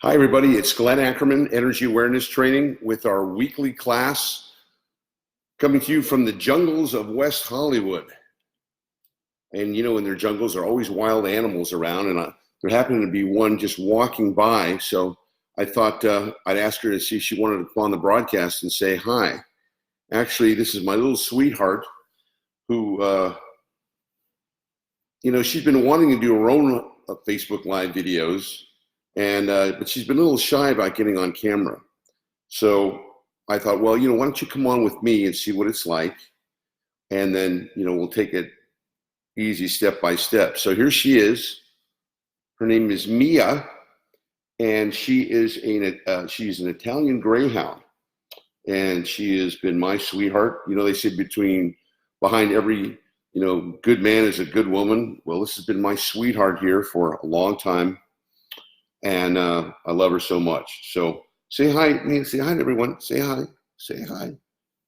Hi, everybody. It's Glenn Ackerman, Energy Awareness Training, with our weekly class coming to you from the jungles of West Hollywood. And you know, in their jungles, there are always wild animals around, and there happened to be one just walking by. So I thought I'd ask her to see if she wanted to come on the broadcast and say hi. Actually, this is my little sweetheart who, she's been wanting to do her own Facebook Live videos. But she's been a little shy about getting on camera. So I thought, well, why don't you come on with me and see what it's like? And then, we'll take it easy step by step. So here she is. Her name is Mia, and she is she's an Italian Greyhound. And she has been my sweetheart. They say behind every, good man is a good woman. Well, this has been my sweetheart here for a long time. And I love her so much. So say hi, say hi to everyone. Say hi, say hi,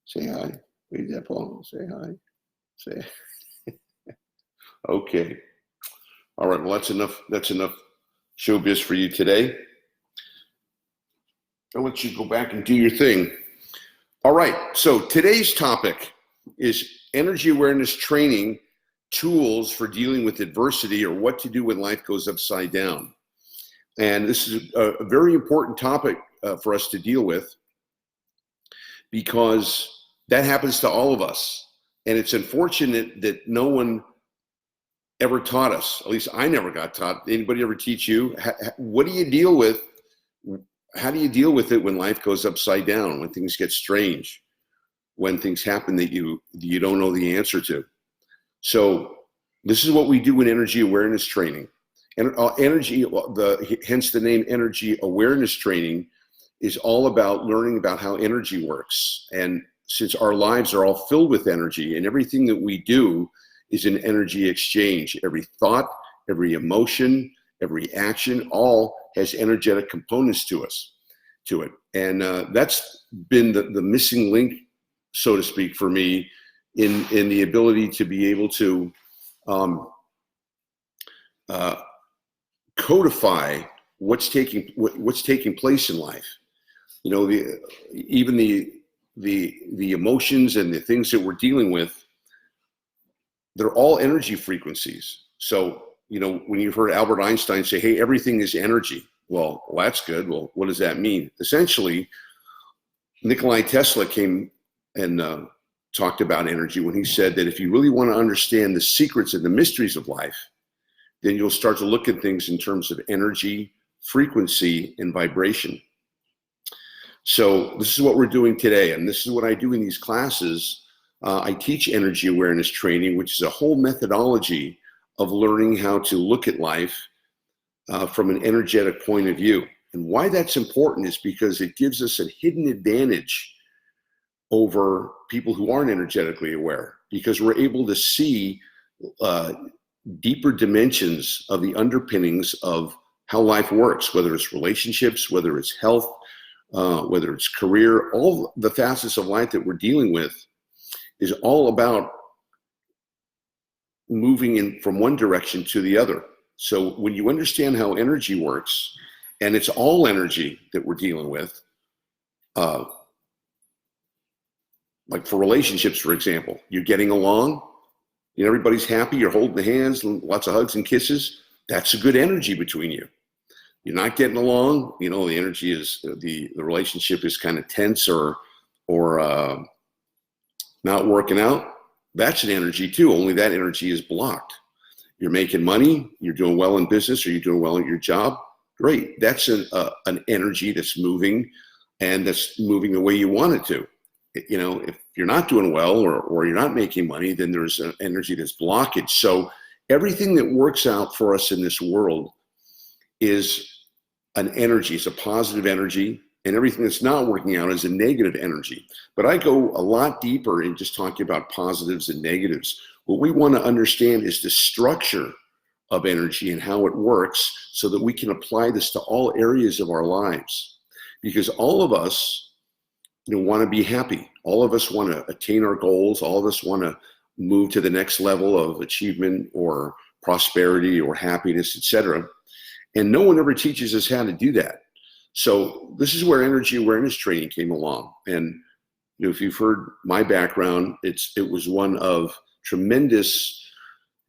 say hi. Read that, Paul. Say hi. Say okay. All right. Well, that's enough. That's enough showbiz for you today. I'll let you go back and do your thing. All right. So today's topic is energy awareness training tools for dealing with adversity, or what to do when life goes upside down. And this is a very important topic for us to deal with, because that happens to all of us. And it's unfortunate that no one ever taught us. At least I never got taught. Anybody ever teach you? What do you deal with? How do you deal with it when life goes upside down, when things get strange, when things happen that you don't know the answer to? So this is what we do in energy awareness training. And hence the name Energy Awareness Training, is all about learning about how energy works. And since our lives are all filled with energy, and everything that we do is an energy exchange, every thought, every emotion, every action, all has energetic components to it. And that's been the missing link, so to speak, for me in the ability to be able to codify what's taking place in life. Even the emotions and the things that we're dealing with, they're all energy frequencies. So when you've heard Albert Einstein say, hey, everything is energy. Well, that's good. Well, what does that mean? Essentially, Nikola Tesla came and talked about energy when he said that if you really want to understand the secrets and the mysteries of life, then you'll start to look at things in terms of energy, frequency, and vibration. So this is what we're doing today, and this is what I do in these classes. I teach energy awareness training, which is a whole methodology of learning how to look at life from an energetic point of view. And why that's important is because it gives us a hidden advantage over people who aren't energetically aware, because we're able to see deeper dimensions of the underpinnings of how life works, whether it's relationships, whether it's health, whether it's career. All the facets of life that we're dealing with is all about moving in from one direction to the other. So when you understand how energy works, and it's all energy that we're dealing with, like for relationships, for example, you're getting along, everybody's happy, you're holding hands, lots of hugs and kisses. That's a good energy between you. You're not getting along, the energy is, the relationship is kind of tense or not working out. That's an energy too, only that energy is blocked. You're making money, you're doing well in business, or you're doing well at your job. Great, that's an energy that's moving, and that's moving the way you want it to. If you're not doing well or you're not making money, then there's an energy that's blockage. So everything that works out for us in this world is an energy. It's a positive energy, and everything that's not working out is a negative energy. But I go a lot deeper in just talking about positives and negatives. What we want to understand is the structure of energy and how it works, so that we can apply this to all areas of our lives. Because all of us want to be happy. All of us want to attain our goals. All of us want to move to the next level of achievement or prosperity or happiness, etc. And no one ever teaches us how to do that. So this is where energy awareness training came along. And if you've heard my background, it was one of tremendous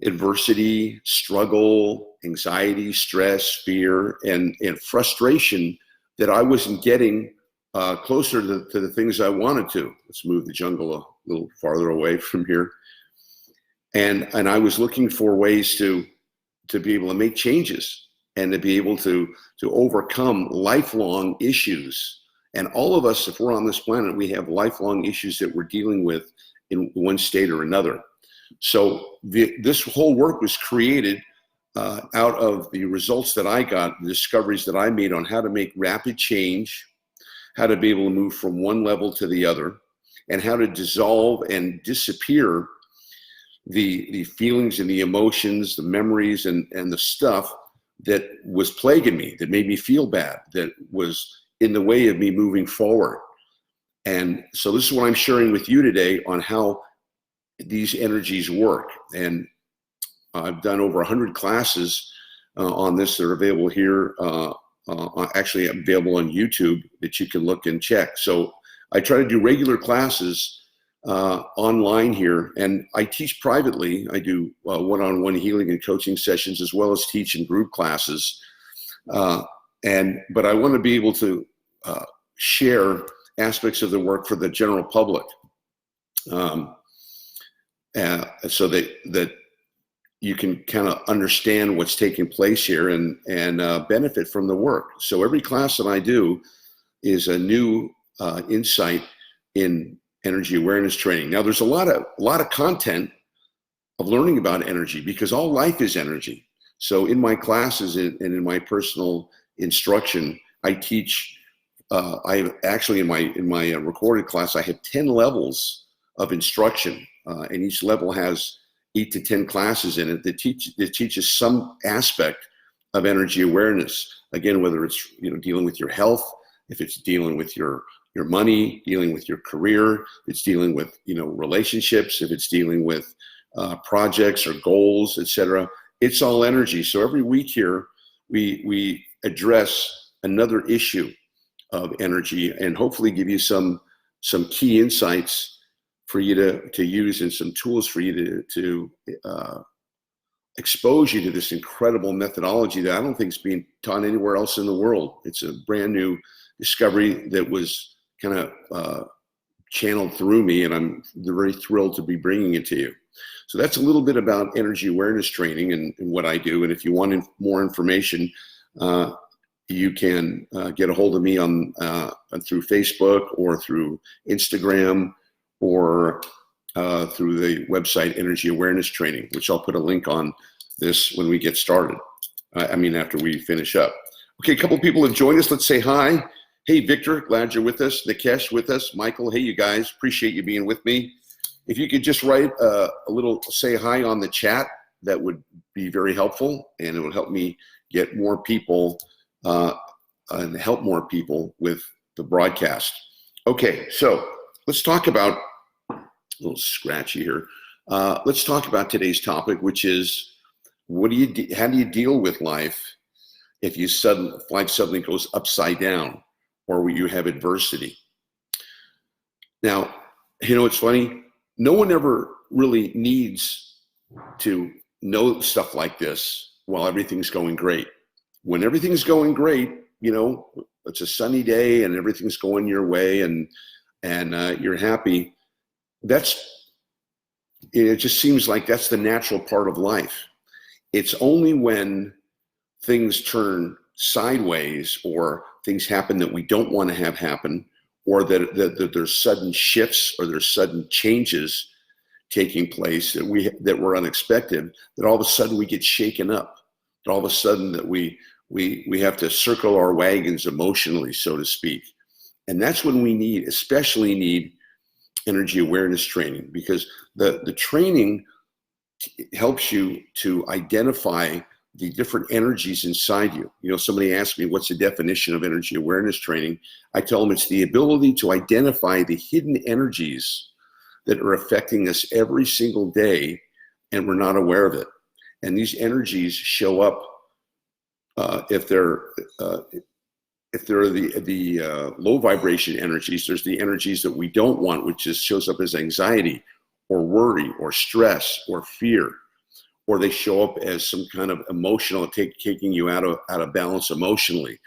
adversity, struggle, anxiety, stress, fear, and frustration that I wasn't getting closer to the things I wanted to. Let's move the jungle a little farther away from here. And I was looking for ways to be able to make changes and to be able to overcome lifelong issues. And all of us, if we're on this planet, we have lifelong issues that we're dealing with in one state or another. So this whole work was created out of the results that I got, the discoveries that I made on how to make rapid change, how to be able to move from one level to the other, and how to dissolve and disappear the feelings and the emotions, the memories and the stuff that was plaguing me, that made me feel bad, that was in the way of me moving forward. And so this is what I'm sharing with you today on how these energies work. And I've done over 100 classes on this that are available here, actually available on YouTube that you can look and check. So I try to do regular classes online here, and I teach privately. I do one-on-one healing and coaching sessions, as well as teach in group classes. But I want to be able to share aspects of the work for the general public, so that you can kind of understand what's taking place here and benefit from the work. So every class that I do is a new insight in energy awareness training. Now, there's a lot of content of learning about energy, because all life is energy. So in my classes and in my personal instruction, I teach. I actually in my recorded class, I have 10 levels of instruction, and each level has 8 to 10 classes in it that teaches some aspect of energy awareness. Again, whether it's dealing with your health, if it's dealing with your money, dealing with your career, it's dealing with relationships, if it's dealing with projects or goals, etc. It's all energy. So every week here we address another issue of energy and hopefully give you some key insights for you to use, and some tools for you to expose you to this incredible methodology that I don't think is being taught anywhere else in the world. It's a brand new discovery that was kind of channeled through me, and I'm very thrilled to be bringing it to you. So that's a little bit about energy awareness training and what I do. And if you want more information, you can get a hold of me on through Facebook or through Instagram, or through the website Energy Awareness Training, which I'll put a link on this when we get started. After we finish up. Okay, a couple people have joined us. Let's say hi. Hey, Victor, glad you're with us. Nikesh with us. Michael, hey, you guys, appreciate you being with me. If you could just write a little say hi on the chat, that would be very helpful, and it would help me get more people and help more people with the broadcast. Okay, so let's talk about, a little scratchy here. Let's talk about today's topic, which is how do you deal with life if life suddenly goes upside down, or you have adversity? Now, it's funny. No one ever really needs to know stuff like this while everything's going great. When everything's going great, it's a sunny day and everything's going your way and you're happy. It just seems like that's the natural part of life. It's only when things turn sideways, or things happen that we don't want to have happen, or that there's sudden shifts or there's sudden changes taking place that were unexpected, that all of a sudden we get shaken up, that all of a sudden that we have to circle our wagons emotionally, so to speak. And that's when we especially need energy awareness training, because the training helps you to identify the different energies inside you. Somebody asked me, what's the definition of energy awareness training? I tell them it's the ability to identify the hidden energies that are affecting us every single day, and we're not aware of it. And these energies show up if if there are the low vibration energies, there's the energies that we don't want, which just shows up as anxiety or worry or stress or fear, or they show up as some kind of emotional, taking you out of balance emotionally,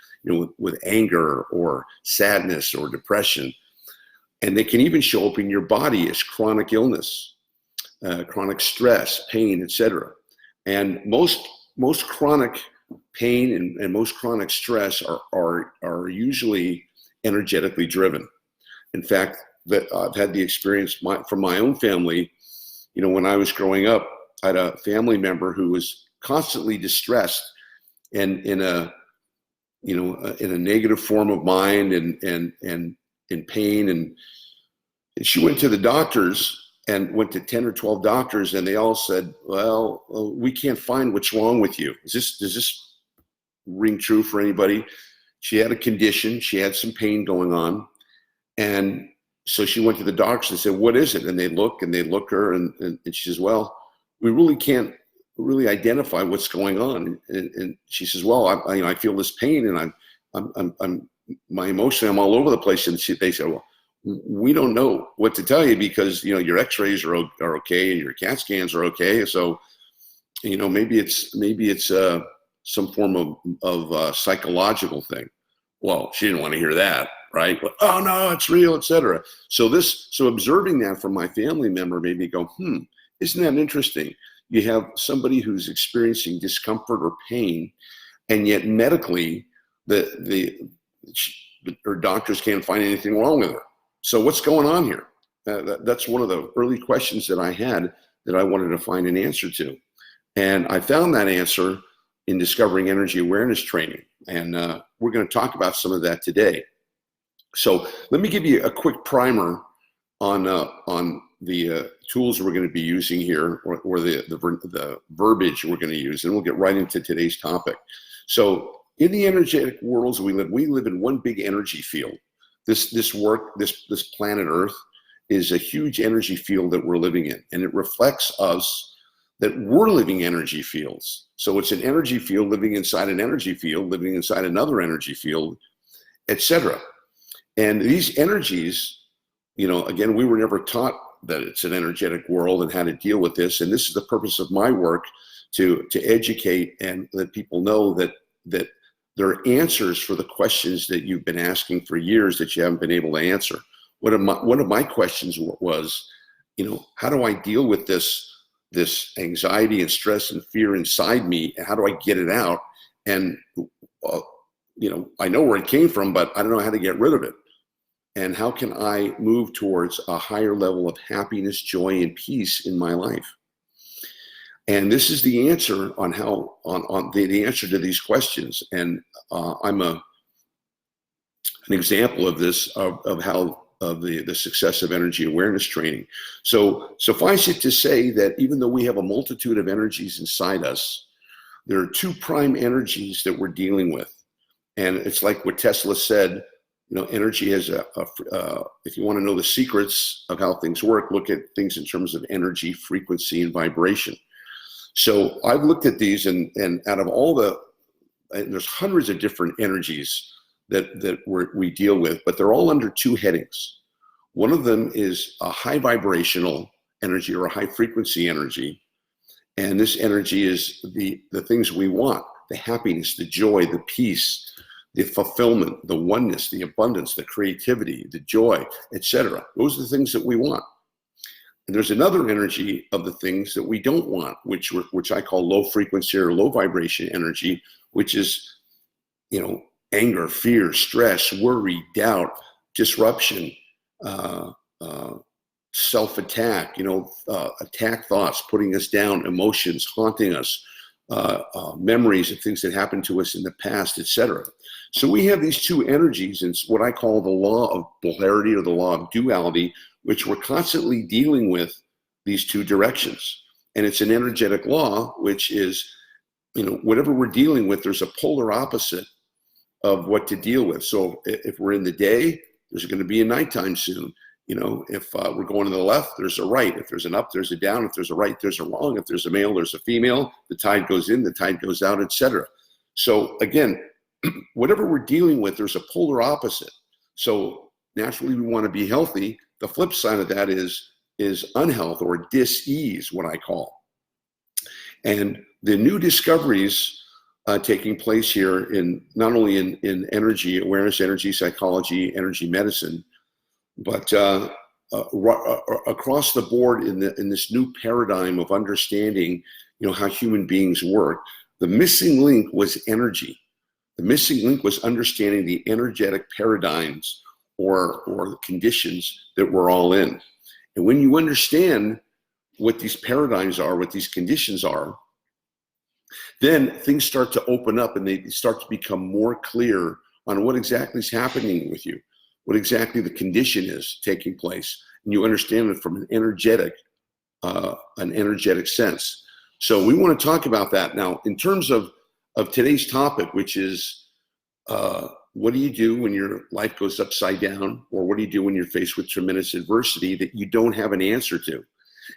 with anger or sadness or depression. And they can even show up in your body as chronic illness, chronic stress, pain, etc. And most chronic pain and most chronic stress are usually energetically driven. In fact, that I've had the experience from my own family. When I was growing up, I had a family member who was constantly distressed and in a negative form of mind and in pain, and she went to the doctors and went to 10 or 12 doctors, and they all said, well, we can't find what's wrong with you. Does this ring true for anybody? She had a condition, she had some pain going on, and so she went to the doctors and said, what is it? And they look her, and she says, well, we really can't really identify what's going on. And she says, well, I feel this pain, and I'm my emotion, I'm all over the place. And they said, well, we don't know what to tell you because your X-rays are okay and your CAT scans are okay. So maybe it's some form of psychological thing. Well, she didn't want to hear that, right? But, oh no, it's real, etc. So observing that from my family member made me go, isn't that interesting? You have somebody who's experiencing discomfort or pain, and yet medically her doctors can't find anything wrong with her. So what's going on here? That's one of the early questions that I had that I wanted to find an answer to. And I found that answer in discovering energy awareness training. And we're going to talk about some of that today. So let me give you a quick primer on the tools we're going to be using here, or the verbiage we're going to use, and we'll get right into today's topic. So in the energetic worlds we live in one big energy field. This planet Earth is a huge energy field that we're living in, and it reflects us that we're living energy fields. So it's an energy field living inside an energy field, living inside another energy field, etc. And these energies, again, we were never taught that it's an energetic world and how to deal with this. And this is the purpose of my work, to educate and let people know that there are answers for the questions that you've been asking for years that you haven't been able to answer. One of my questions was, how do I deal with this anxiety and stress and fear inside me? How do I get it out? And, I know where it came from, but I don't know how to get rid of it. And how can I move towards a higher level of happiness, joy, and peace in my life? And this is the answer on the answer to these questions. And I'm an example of this, of the success of energy awareness training. So suffice it to say that even though we have a multitude of energies inside us, there are two prime energies that we're dealing with. And it's like what Tesla said, energy has if you want to know the secrets of how things work, look at things in terms of energy, frequency, and vibration. So I've looked at these, and out of and there's hundreds of different energies that we deal with, but they're all under two headings. One of them is a high vibrational energy or a high frequency energy. And this energy is the things we want: the happiness, the joy, the peace, the fulfillment, the oneness, the abundance, the creativity, the joy, etc. Those are the things that we want. And there's another energy of the things that we don't want, which I call low frequency or low vibration energy, which is, anger, fear, stress, worry, doubt, disruption, self-attack, attack thoughts, putting us down, emotions, haunting us, memories of things that happened to us in the past, etc. So we have these two energies, and it's what I call the law of polarity, or the law of duality, which we're constantly dealing with these two directions. And it's an energetic law, which is, whatever we're dealing with, there's a polar opposite of what to deal with. So if we're in the day, there's going to be a nighttime soon. If we're going to the left, there's a right. If there's an up, there's a down. If there's a right, there's a wrong. If there's a male, there's a female. The tide goes in, the tide goes out, etc. So again, whatever we're dealing with, there's a polar opposite. So naturally we want to be healthy. The flip side of that is unhealth, or dis-ease, what I call. And the new discoveries taking place here in not only in energy awareness, energy psychology, energy medicine, but across the board in this new paradigm of understanding, how human beings work. The missing link was energy. The missing link was understanding the energetic paradigms or the conditions that we're all in. And when you understand what these paradigms are, what these conditions are, then things start to open up and they start to become more clear on what exactly is happening with you, what exactly the condition is taking place. And you understand it from an energetic sense. So we want to talk about that now in terms of today's topic, which is what do you do when your life goes upside down, or what do you do when you're faced with tremendous adversity that you don't have an answer to?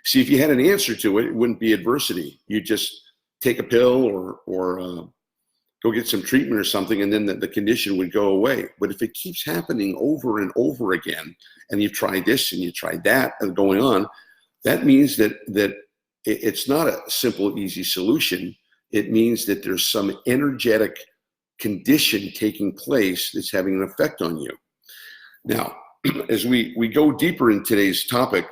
See, if you had an answer to it, it wouldn't be adversity. You just take a pill or go get some treatment or something, and then the condition would go away. But if it keeps happening over and over again, and you've tried this and you tried that and going on, that means that it's not a simple, easy solution. It means that there's some energetic condition taking place that's having an effect on you. Now, as we go deeper in today's topic,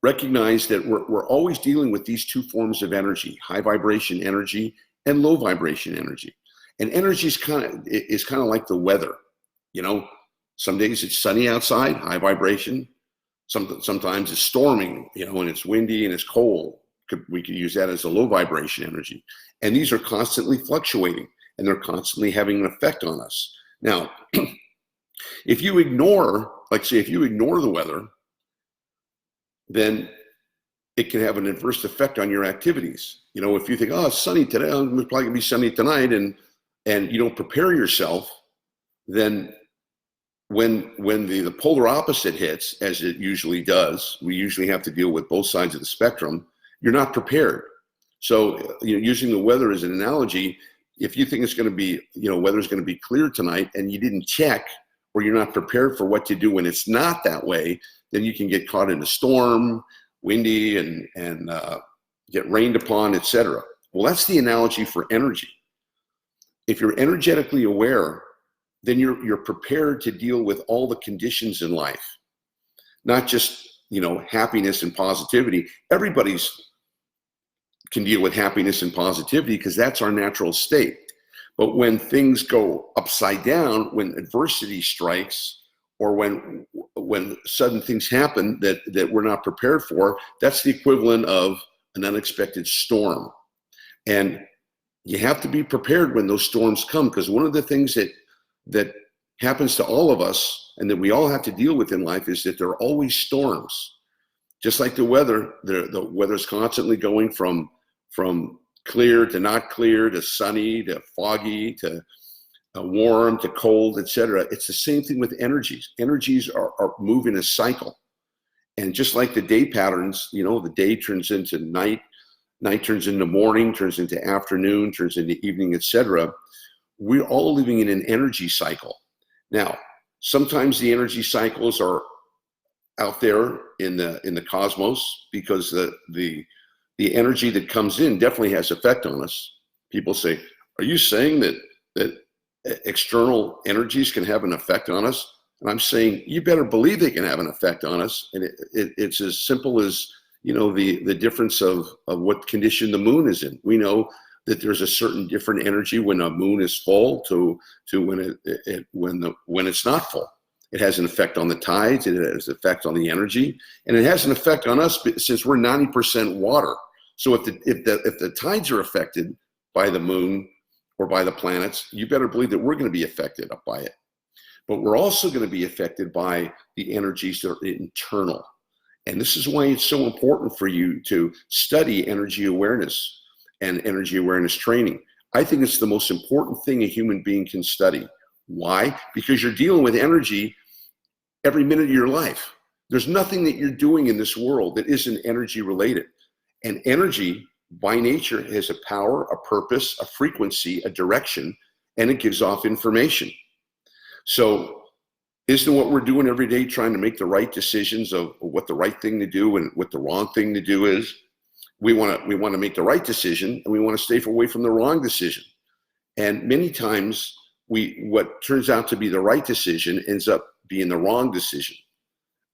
recognize that we're always dealing with these two forms of energy: high vibration energy and low vibration energy. And energy is kind of like the weather. Some days it's sunny outside, high vibration. Sometimes it's storming, and it's windy and it's cold. We could use that as a low vibration energy. And these are constantly fluctuating, and they're constantly having an effect on us. Now, if you ignore the weather, then it can have an adverse effect on your activities. If you think, oh, it's sunny today, it's probably going to be sunny tonight, and you don't prepare yourself, then when the polar opposite hits, as it usually does, we usually have to deal with both sides of the spectrum, you're not prepared. So, using the weather as an analogy, if you think it's going to be, weather's going to be clear tonight, and you didn't check, or you're not prepared for what to do when it's not that way, then you can get caught in a storm, windy, and get rained upon, etc. Well, that's the analogy for energy. If you're energetically aware, then you're prepared to deal with all the conditions in life, not just happiness and positivity. Everybody's can deal with happiness and positivity because that's our natural state. But when things go upside down, when adversity strikes, or when sudden things happen that we're not prepared for, that's the equivalent of an unexpected storm. And you have to be prepared when those storms come, because one of the things that happens to all of us and that we all have to deal with in life is that there are always storms. Just like the weather, the weather's constantly going from clear to not clear to sunny to foggy to warm to cold, etc. It's the same thing with energies. Energies are move in a cycle. And just like the day patterns, the day turns into night, night turns into morning, turns into afternoon, turns into evening, etc. We're all living in an energy cycle. Now, sometimes the energy cycles are out there in the cosmos, because the energy that comes in definitely has effect on us. People say, are you saying that external energies can have an effect on us? And I'm saying, you better believe they can have an effect on us. And it's as simple as, the difference of what condition the moon is in. We know that there's a certain different energy when a moon is full to when it's not full. It has an effect on the tides, it has an effect on the energy, and it has an effect on us since we're 90% water. So if the tides are affected by the moon or by the planets, you better believe that we're going to be affected by it. But we're also going to be affected by the energies that are internal. And this is why it's so important for you to study energy awareness and energy awareness training. I think it's the most important thing a human being can study. Why? Because you're dealing with energy every minute of your life. There's nothing that you're doing in this world that isn't energy related. And energy by nature has a power, a purpose, a frequency, a direction, and it gives off information. So isn't what we're doing every day trying to make the right decisions of what the right thing to do and what the wrong thing to do is? We want to make the right decision, and we want to stay away from the wrong decision. And many times what turns out to be the right decision ends up being the wrong decision.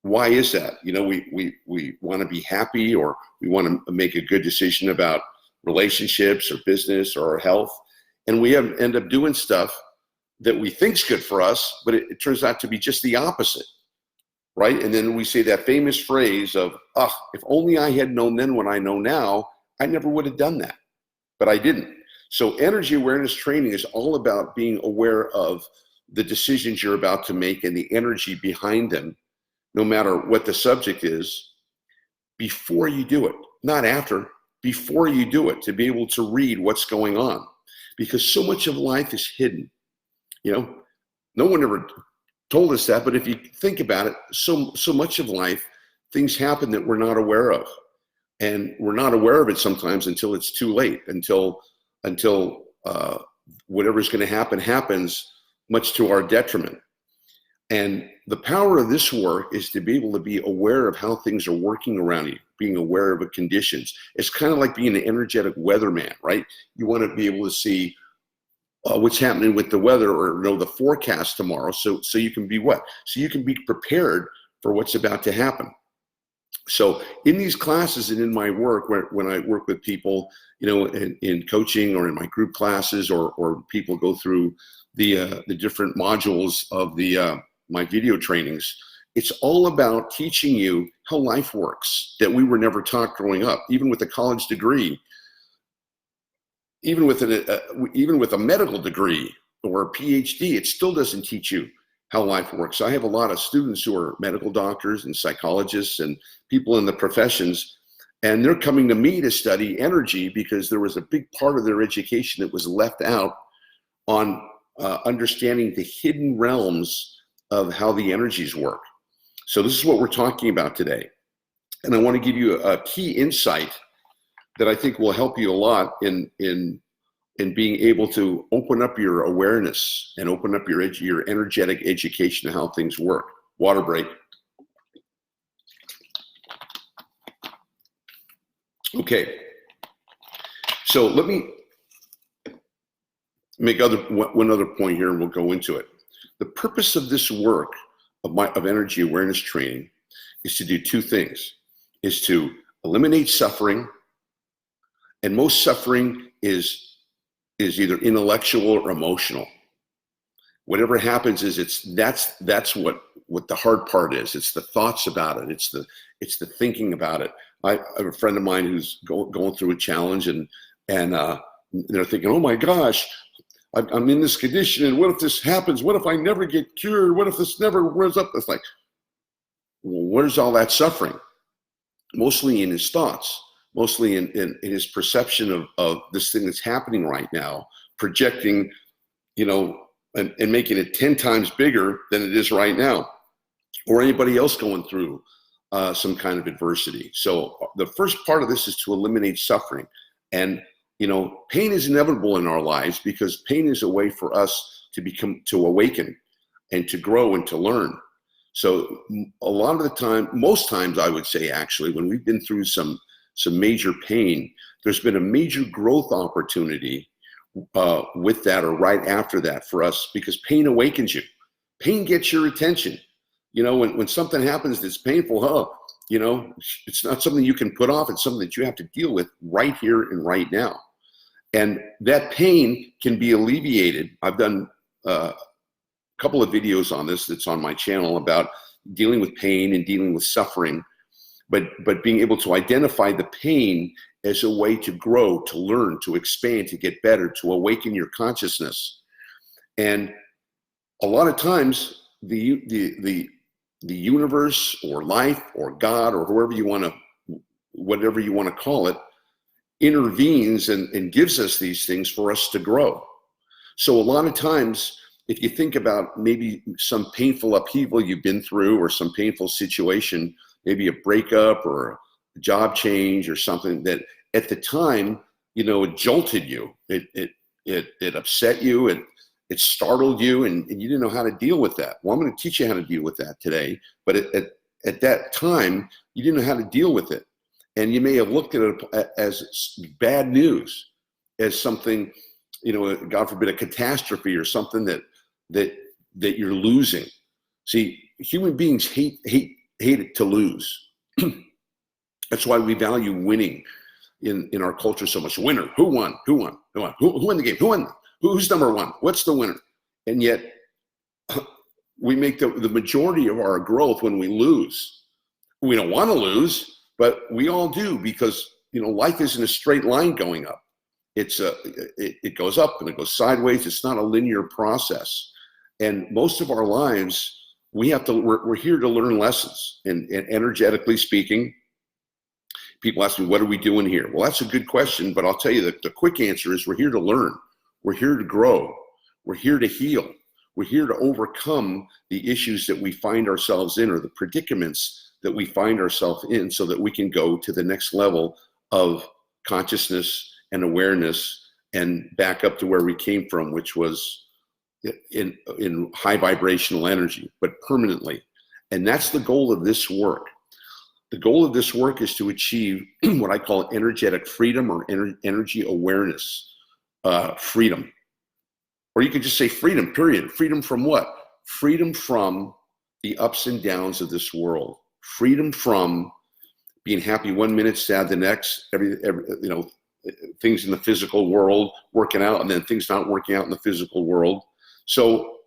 Why is that? We want to be happy, or we want to make a good decision about relationships or business or our health, and we end up doing stuff that we think's good for us, but it turns out to be just the opposite, right? And then we say that famous phrase of, if only I had known then what I know now, I never would have done that, but I didn't. So energy awareness training is all about being aware of the decisions you're about to make and the energy behind them, no matter what the subject is, before you do it, not after, before you do it, to be able to read what's going on. Because so much of life is hidden. No one ever told us that, but if you think about it, so much of life, things happen that we're not aware of. And we're not aware of it sometimes until it's too late, until whatever's going to happen happens, much to our detriment. And the power of this work is to be able to be aware of how things are working around you, being aware of the conditions. It's kind of like being an energetic weatherman, right? You want to be able to see what's happening with the weather, or know the forecast tomorrow, so you can be what? So you can be prepared for what's about to happen. So in these classes and in my work, when I work with people, in coaching or in my group classes, or people go through the different modules of my video trainings, it's all about teaching you how life works that we were never taught growing up. Even with a college degree, even with a medical degree or a PhD, it still doesn't teach you how life works. I have a lot of students who are medical doctors and psychologists and people in the professions, and they're coming to me to study energy because there was a big part of their education that was left out on understanding the hidden realms of how the energies work. So this is what we're talking about today. And I want to give you a key insight that I think will help you a lot in being able to open up your awareness and open up your energetic education of how things work. Water break. Okay, so let me make one other point here, and we'll go into it. The purpose of this work of energy awareness training is to do two things: is to eliminate suffering, and most suffering is either intellectual or emotional. Whatever happens is that's what the hard part is. It's the thoughts about it. It's the thinking about it. I have a friend of mine who's going through a challenge, and they're thinking, oh my gosh, I'm in this condition, and what if this happens? What if I never get cured? What if this never wears up? It's like, well, where's all that suffering? Mostly in his thoughts, mostly in his perception of this thing that's happening right now, projecting, and making it 10 times bigger than it is right now, or anybody else going through some kind of adversity. So the first part of this is to eliminate suffering. And pain is inevitable in our lives because pain is a way for us to awaken and to grow and to learn. So a lot of the time, most times I would say actually, when we've been through some major pain, there's been a major growth opportunity with that or right after that for us, because pain awakens you. Pain gets your attention. When something happens that's painful, it's not something you can put off. It's something that you have to deal with right here and right now. And that pain can be alleviated. I've done a couple of videos on this that's on my channel about dealing with pain and dealing with suffering, but being able to identify the pain as a way to grow, to learn, to expand, to get better, to awaken your consciousness. And a lot of times the universe or life or God or whatever you want to call it, intervenes and gives us these things for us to grow. So a lot of times, if you think about maybe some painful upheaval you've been through, or some painful situation, maybe a breakup or a job change or something that at the time, it jolted you, it upset you, it startled you and you didn't know how to deal with that. Well, I'm going to teach you how to deal with that today. But at that time, you didn't know how to deal with it. And you may have looked at it as bad news, as something, God forbid, a catastrophe or something that you're losing. See, human beings hate it to lose. That's why we value winning in our culture so much. Winner, who won? Who won? Who won? Who won the game? Who won? Who's number one? What's the winner? And yet we make the majority of our growth when we lose. We don't want to lose, but we all do, because life isn't a straight line going up. It goes up and it goes sideways. It's not a linear process. And most of our lives, we're here to learn lessons. And energetically speaking, people ask me, what are we doing here? Well, that's a good question, but I'll tell you that the quick answer is we're here to learn. We're here to grow. We're here to heal. We're here to overcome the issues that we find ourselves in, or the predicaments that we find ourselves in, so that we can go to the next level of consciousness and awareness and back up to where we came from, which was in high vibrational energy, but permanently. And that's the goal of this work. The goal of this work is to achieve what I call energetic freedom, or energy awareness freedom. Or you could just say freedom, period. Freedom from what? Freedom from the ups and downs of this world. Freedom from being happy one minute, sad the next. Things in the physical world working out, and then things not working out in the physical world. So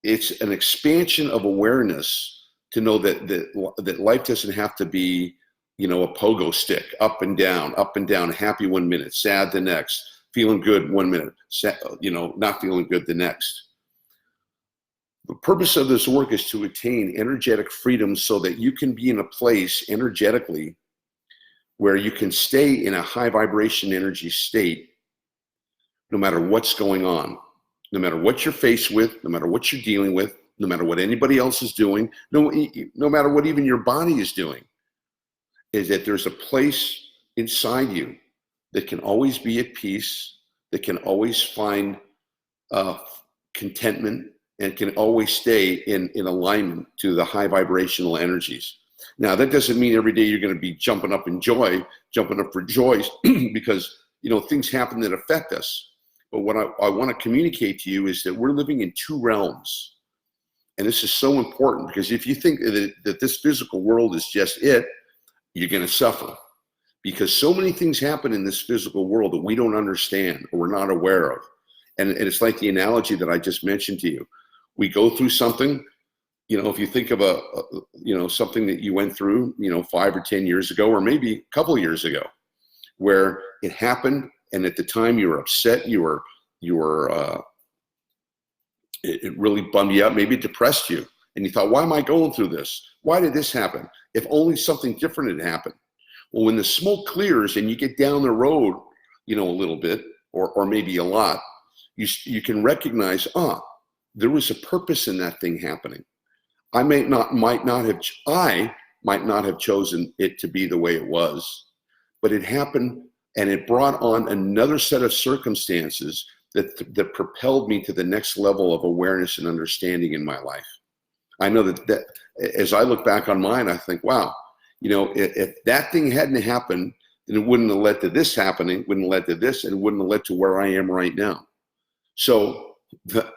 it's an expansion of awareness to know that life doesn't have to be, a pogo stick, up and down, happy one minute, sad the next, feeling good one minute, not feeling good the next. The purpose of this work is to attain energetic freedom, so that you can be in a place energetically where you can stay in a high vibration energy state no matter what's going on, no matter what you're faced with, no matter what you're dealing with, no matter what anybody else is doing, no matter what even your body is doing, is that there's a place inside you that can always be at peace, that can always find contentment, and can always stay in alignment to the high vibrational energies. Now, that doesn't mean every day you're going to be jumping up for joy, because things happen that affect us. But what I want to communicate to you is that we're living in two realms. And this is so important, because if you think that this physical world is just it, you're going to suffer. Because so many things happen in this physical world that we don't understand or we're not aware of. And it's like the analogy that I just mentioned to you. We go through something, if you think of something that you went through, 5 or 10 years ago, or maybe a couple of years ago, where it happened, and at the time you were upset, it really bummed you out, maybe it depressed you, and you thought, why am I going through this? Why did this happen? If only something different had happened. Well, when the smoke clears and you get down the road, a little bit, or maybe a lot, you can recognize, there was a purpose in that thing happening. I might not have chosen it to be the way it was, but it happened, and it brought on another set of circumstances that propelled me to the next level of awareness and understanding in my life. I know that as I look back on mine, I think, wow, if that thing hadn't happened, then it wouldn't have led to this happening, wouldn't have led to this, and it wouldn't have led to where I am right now. So the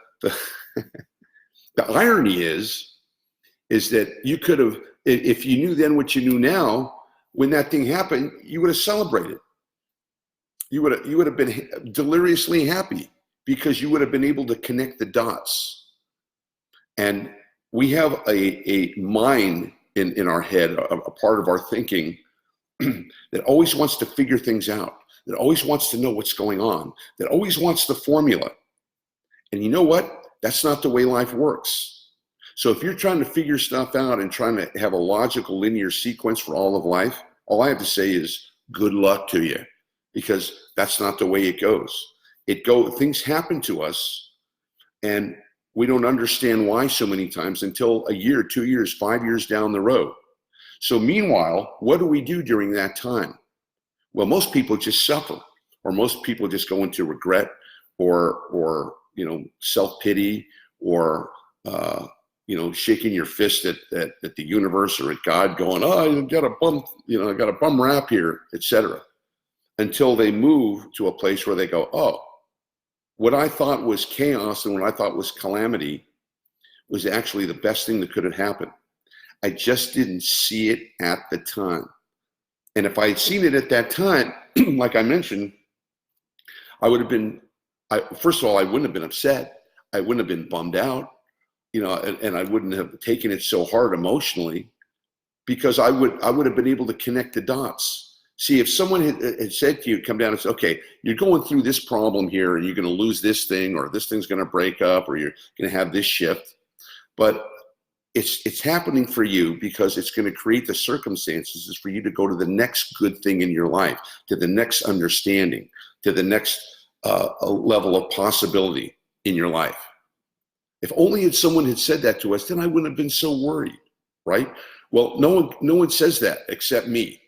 irony is that you could have, if you knew then what you knew now, when that thing happened, you would have celebrated. You would have been deliriously happy, because you would have been able to connect the dots. And we have a mind in our head, a part of our thinking that always wants to figure things out, that always wants to know what's going on, that always wants the formula. And you know what? That's not the way life works. So if you're trying to figure stuff out and trying to have a logical linear sequence for all of life, all I have to say is good luck to you, because that's not the way it goes. Things happen to us, and we don't understand why so many times until a year, 2 years, 5 years down the road. So meanwhile, what do we do during that time? Well, most people just suffer, or most people just go into regret, or self-pity or, shaking your fist at the universe or at God going, oh, I got a bum rap here, etc. Until they move to a place where they go, oh, what I thought was chaos and what I thought was calamity was actually the best thing that could have happened. I just didn't see it at the time. And if I had seen it at that time, like I mentioned, I would have been, first of all, I wouldn't have been upset. I wouldn't have been bummed out, and I wouldn't have taken it so hard emotionally, because I would have been able to connect the dots. See, if someone had said to you, come down and say, okay, you're going through this problem here and you're going to lose this thing, or this thing's going to break up, or you're going to have this shift, but it's happening for you because it's going to create the circumstances for you to go to the next good thing in your life, to the next understanding, to the next level of possibility in your life. If only someone had said that to us, then I wouldn't have been so worried, right? Well, no one says that except me.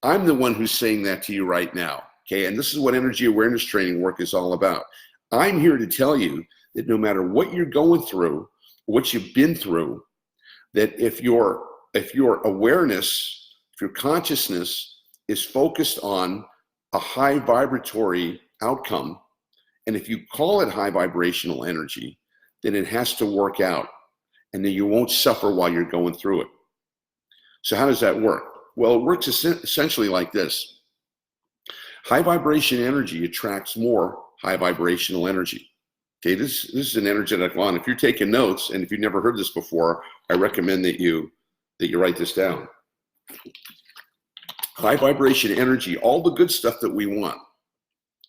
I'm the one who's saying that to you right now, okay? And this is what energy awareness training work is all about. I'm here to tell you that no matter what you're going through, what you've been through, that if your awareness, if your consciousness is focused on a high vibratory outcome, and if you call it high vibrational energy, then it has to work out, and then you won't suffer while you're going through it. So how does that work? Well, it works essentially like this. High vibration energy attracts more high vibrational energy. Okay, this is an energetic law. And if you're taking notes, and if you've never heard this before, I recommend that you write this down. High vibration energy, all the good stuff that we want,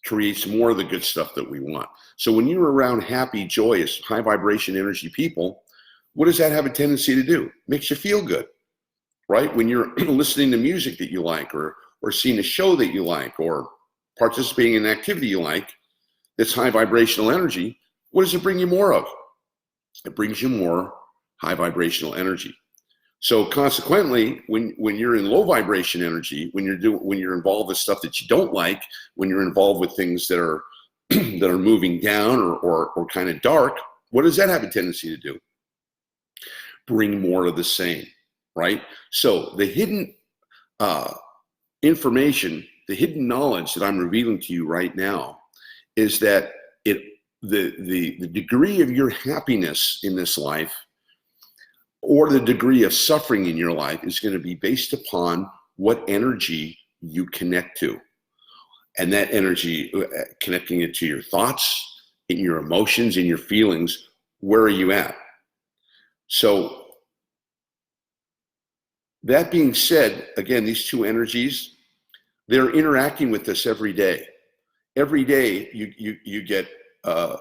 creates more of the good stuff that we want. So when you're around happy, joyous, high vibration energy people, what does that have a tendency to do? Makes you feel good, right? When you're listening to music that you like, or seeing a show that you like, or participating in an activity you like, that's high vibrational energy, what does it bring you more of? It brings you more high vibrational energy. So consequently, when you're in low vibration energy, when you're involved with stuff that you don't like, when you're involved with things that are that are moving down or kind of dark, what does that have a tendency to do? Bring more of the same, right? So the hidden information, the hidden knowledge that I'm revealing to you right now is that the degree of your happiness in this life, or the degree of suffering in your life, is going to be based upon what energy you connect to. And that energy, connecting it to your thoughts, in your emotions, in your feelings, where are you at? So that being said, again, these two energies, they're interacting with us every day. Every day you get a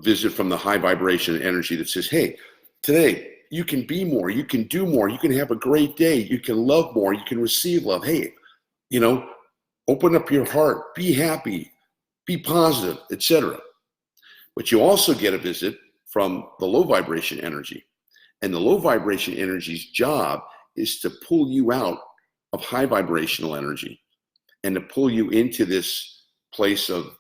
visit from the high vibration energy that says, hey, today you can be more, you can do more, you can have a great day, you can love more, you can receive love. Hey, open up your heart, be happy, be positive, etc. But you also get a visit from the low vibration energy. And the low vibration energy's job is to pull you out of high vibrational energy and to pull you into this place of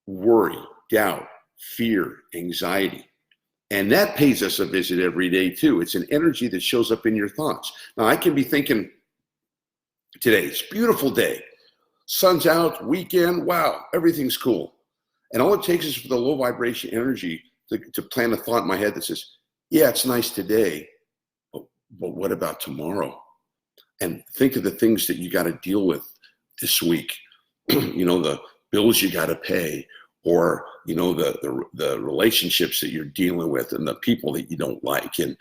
worry, doubt, fear, anxiety. And that pays us a visit every day too. It's an energy that shows up in your thoughts. Now I can be thinking, today, it's a beautiful day. Sun's out, weekend, wow, everything's cool. And all it takes is for the low vibration energy to plant a thought in my head that says, yeah, it's nice today, but what about tomorrow? And think of the things that you got to deal with this week. The bills you got to pay, or the relationships that you're dealing with, and the people that you don't like, and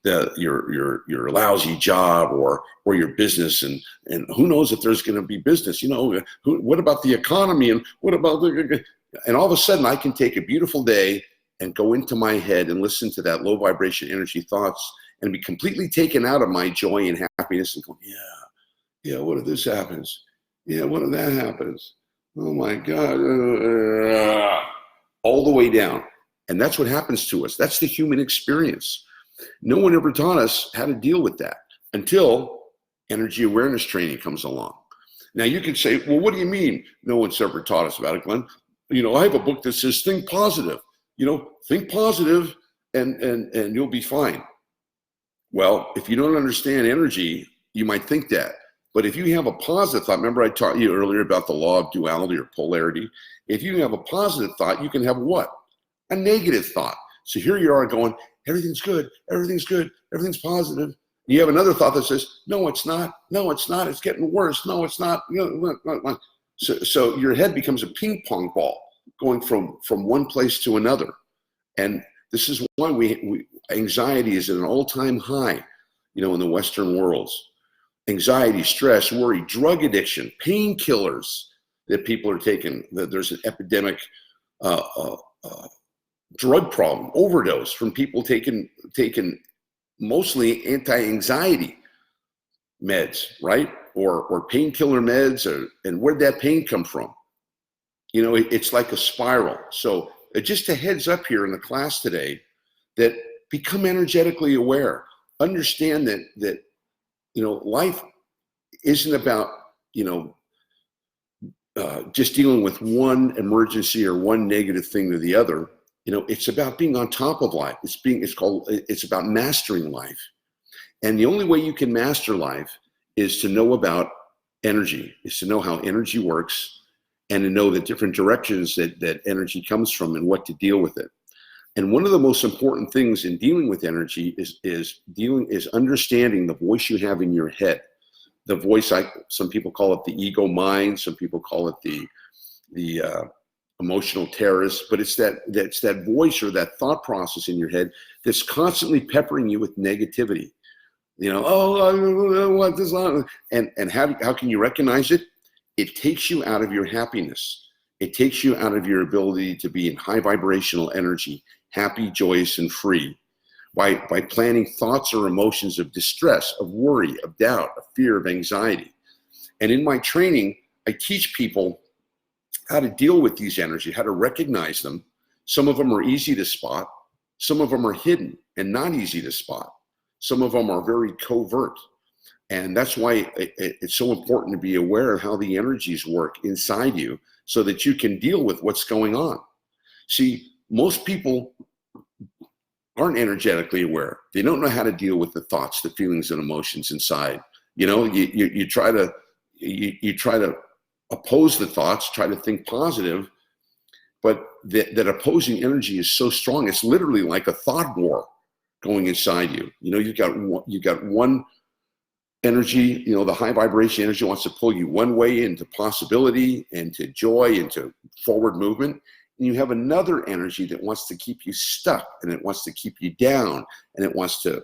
your lousy job, or your business, and who knows if there's going to be business. What about the economy, and what about and all of a sudden I can take a beautiful day and go into my head and listen to that low vibration energy thoughts and be completely taken out of my joy and happiness and go, yeah, what if this happens? Yeah, what if that happens? Oh my God, all the way down. And that's what happens to us. That's the human experience. No one ever taught us how to deal with that until energy awareness training comes along. Now you can say, well, what do you mean no one's ever taught us about it, Glenn? I have a book that says think positive. Think positive and you'll be fine. Well, if you don't understand energy, you might think that. But if you have a positive thought, remember I taught you earlier about the law of duality or polarity. If you have a positive thought, you can have what? A negative thought. So here you are going, everything's good, everything's good, everything's positive. You have another thought that says, no, it's not, no, it's not, it's getting worse, no, it's not. So your head becomes a ping pong ball going from one place to another. And this is why anxiety is at an all-time high, in the Western worlds. Anxiety, stress, worry, drug addiction, painkillers that people are taking. There's an epidemic drug problem, overdose from people taking mostly anti-anxiety meds, right? Or painkiller meds, and where'd that pain come from? It's like a spiral. So just a heads up here in the class today that become energetically aware. Understand that life isn't about, just dealing with one emergency or one negative thing or the other. It's about being on top of life. It's about mastering life. And the only way you can master life is to know about energy, is to know how energy works, and to know the different directions that energy comes from and what to deal with it. And one of the most important things in dealing with energy is understanding the voice you have in your head. The voice, some people call it the ego mind, some people call it the emotional terrorist, but it's that voice or that thought process in your head that's constantly peppering you with negativity. I want this on. And how can you recognize it? It takes you out of your happiness. It takes you out of your ability to be in high vibrational energy, happy, joyous, and free, by planning thoughts or emotions of distress, of worry, of doubt, of fear, of anxiety. And in my training, I teach people how to deal with these energies, how to recognize them. Some of them are easy to spot. Some of them are hidden and not easy to spot. Some of them are very covert. And that's why it's so important to be aware of how the energies work inside you so that you can deal with what's going on. See, most people aren't energetically aware. They don't know how to deal with the thoughts, the feelings, and emotions inside. You try to oppose the thoughts, try to think positive, but that opposing energy is so strong. It's literally like a thought war going inside you. You've got one energy, the high vibration energy wants to pull you one way into possibility, into joy, into forward movement. And you have another energy that wants to keep you stuck, and it wants to keep you down, and it wants to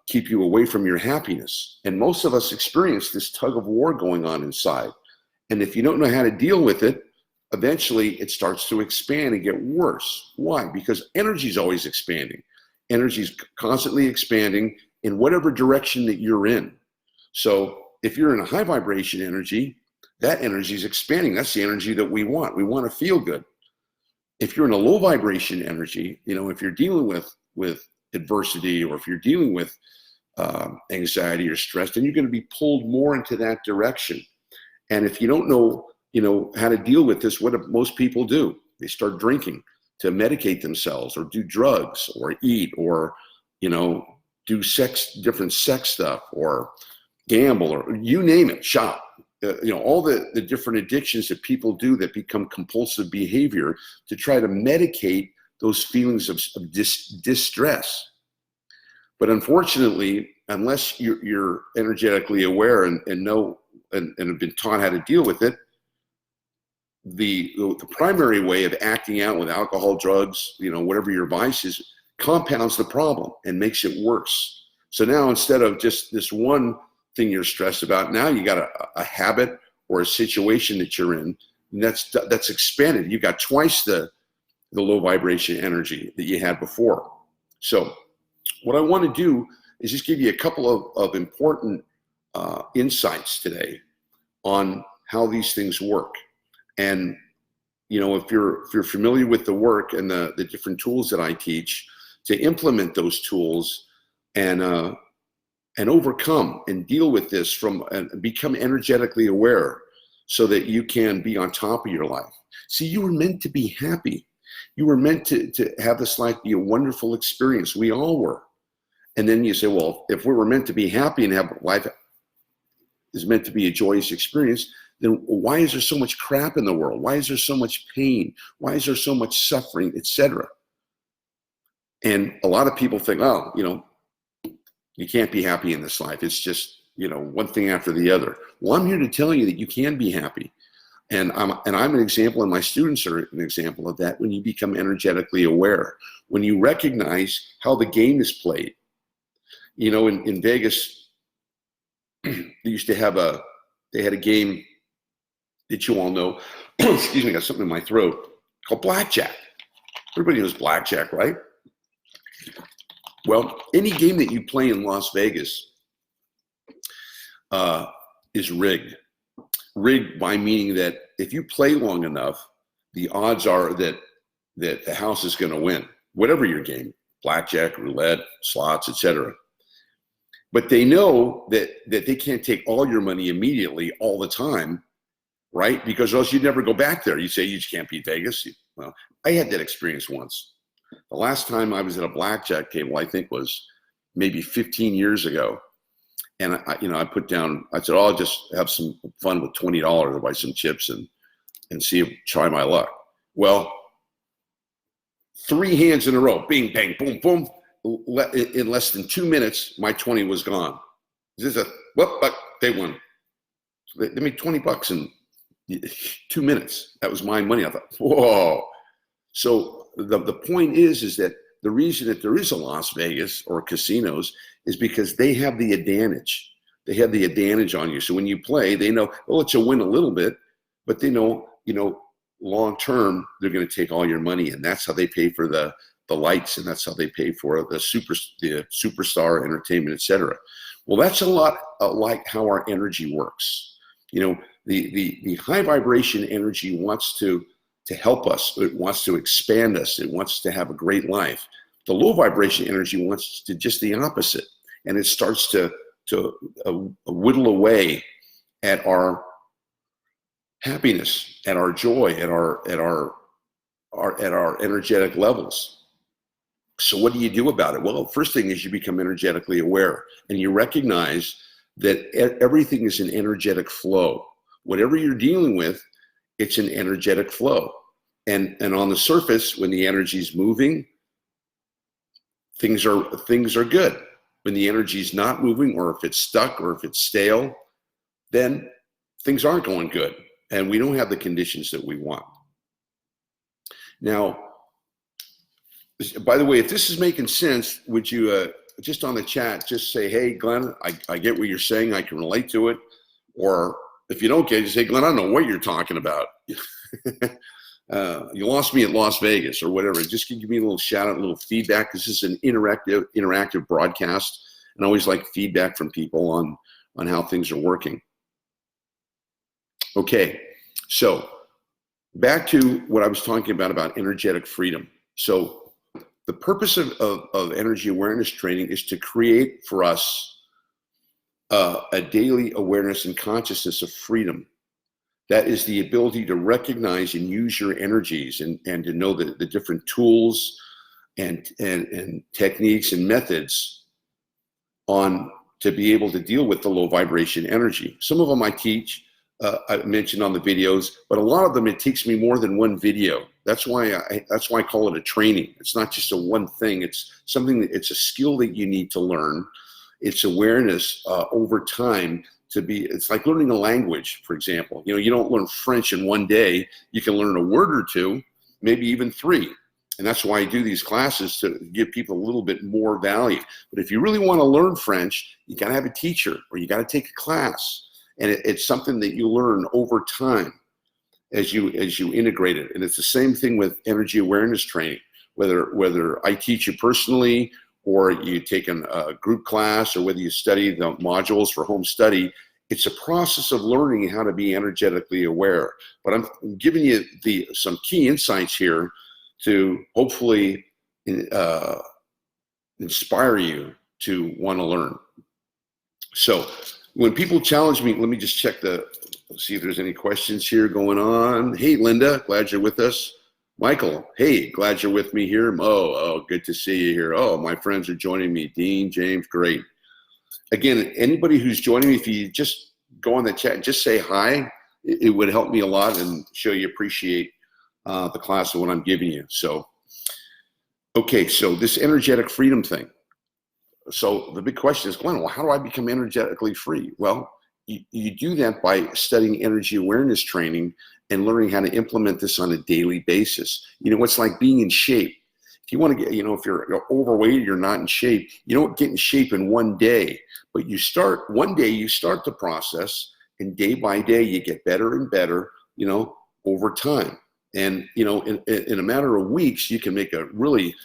keep you away from your happiness. And most of us experience this tug of war going on inside. And if you don't know how to deal with it, eventually it starts to expand and get worse. Why? Because energy is always expanding. Energy is constantly expanding in whatever direction that you're in. So if you're in a high vibration energy, that energy is expanding. That's the energy that we want. We want to feel good. If you're in a low vibration energy, if you're dealing with adversity, or if you're dealing with anxiety or stress, then you're going to be pulled more into that direction. And if you don't know, how to deal with this, what do most people do? They start drinking to medicate themselves, or do drugs, or eat, or, do different sex stuff, or gamble, or you name it, shop. All the different addictions that people do that become compulsive behavior to try to medicate those feelings of distress. But unfortunately, unless you're energetically aware and know and have been taught how to deal with it, the primary way of acting out with alcohol, drugs, whatever your vice is, compounds the problem and makes it worse. So now, instead of just this one thing you're stressed about, now you got a habit or a situation that you're in, and that's expanded. You got twice the low vibration energy that you had before. So what I want to do is just give you a couple of important insights today on how these things work. And if you're familiar with the work and the different tools that I teach, to implement those tools and overcome and deal with this and become energetically aware, so that you can be on top of your life. See, you were meant to be happy. You were meant to have this life be a wonderful experience. We all were. And then you say, well, if we were meant to be happy and have life is meant to be a joyous experience, then why is there so much crap in the world? Why is there so much pain? Why is there so much suffering, etc.? And a lot of people think, oh, you can't be happy in this life. It's just, one thing after the other. Well, I'm here to tell you that you can be happy. And I'm an example, and my students are an example of that when you become energetically aware. When you recognize how the game is played. In Vegas, they used to have they had a game that you all know, excuse me, I got something in my throat, called blackjack. Everybody knows blackjack, right? Well, any game that you play in Las Vegas is rigged. Rigged by meaning that if you play long enough, the odds are that the house is going to win, whatever your game, blackjack, roulette, slots, etc. But they know that they can't take all your money immediately all the time, right? Because else you'd never go back there. You say you just can't beat Vegas. Well, I had that experience once. The last time I was at a blackjack table, I think was maybe 15 years ago. And I put down, I said, I'll just have some fun with $20. I'll buy some chips and try my luck. Well, 3 hands in a row, bing, bang, boom, boom. In less than 2 minutes, my 20 was gone. This is they won. So they made $20 in 2 minutes. That was my money. I thought, whoa. So the point is that the reason that there is a Las Vegas or casinos is because they have the advantage. They have the advantage on you. So when you play, they know, well, it's a win a little bit, but they know, long term, they're going to take all your money, and that's how they pay for the lights, and that's how they pay for the superstar entertainment, etc. Well, that's a lot like how our energy works. The high vibration energy wants to help us. It wants to expand us. It wants to have a great life. The low vibration energy wants to just the opposite, and it starts to whittle away at our happiness, at our joy, at our energetic levels. So what do you do about it? Well, first thing is you become energetically aware, and you recognize that everything is an energetic flow. Whatever you're dealing with, it's an energetic flow. And on the surface, when the energy is moving, things are good. When the energy is not moving, or if it's stuck, or if it's stale, then things aren't going good, and we don't have the conditions that we want. Now, by the way, if this is making sense, would you just on the chat just say, hey, Glenn, I get what you're saying. I can relate to it. Or if you don't get it, just say, Glenn, I don't know what you're talking about. You lost me at Las Vegas or whatever. Just give me a little shout out, a little feedback. This is an interactive broadcast, and I always like feedback from people on how things are working. Okay, so back to what I was talking about energetic freedom. So the purpose of energy awareness training is to create for us a daily awareness and consciousness of freedom. That is the ability to recognize and use your energies and to know the different tools and techniques and methods to be able to deal with the low vibration energy. Some of them I teach, I mentioned on the videos, but a lot of them, it takes me more than one video. That's why I call it a training. It's not just a one thing. It's something it's a skill that you need to learn. It's awareness over time it's like learning a language, for example. You don't learn French in one day. You can learn a word or two, maybe even 3. And that's why I do these classes, to give people a little bit more value. But if you really want to learn French, you got to have a teacher, or you got to take a class. And it's something that you learn over time as you integrate it. And it's the same thing with energy awareness training. Whether I teach you personally, or you take a group class, or whether you study the modules for home study, it's a process of learning how to be energetically aware. But I'm giving you some key insights here to hopefully inspire you to want to learn. So when people challenge me, let me just check see if there's any questions here going on. Hey, Linda, glad you're with us. Michael, hey, glad you're with me here. Oh, good to see you here. Oh, my friends are joining me. Dean, James, great. Again, anybody who's joining me, if you just go on the chat and just say hi, it would help me a lot and show you appreciate the class and what I'm giving you. So, okay, so this energetic freedom thing. So the big question is, Glenn, well, how do I become energetically free? Well, you do that by studying energy awareness training and learning how to implement this on a daily basis. It's like being in shape. If you want to get, if you're overweight, you're not in shape, you don't get in shape in one day, but one day you start the process, and day by day you get better and better, over time. And, in a matter of weeks, you can make a really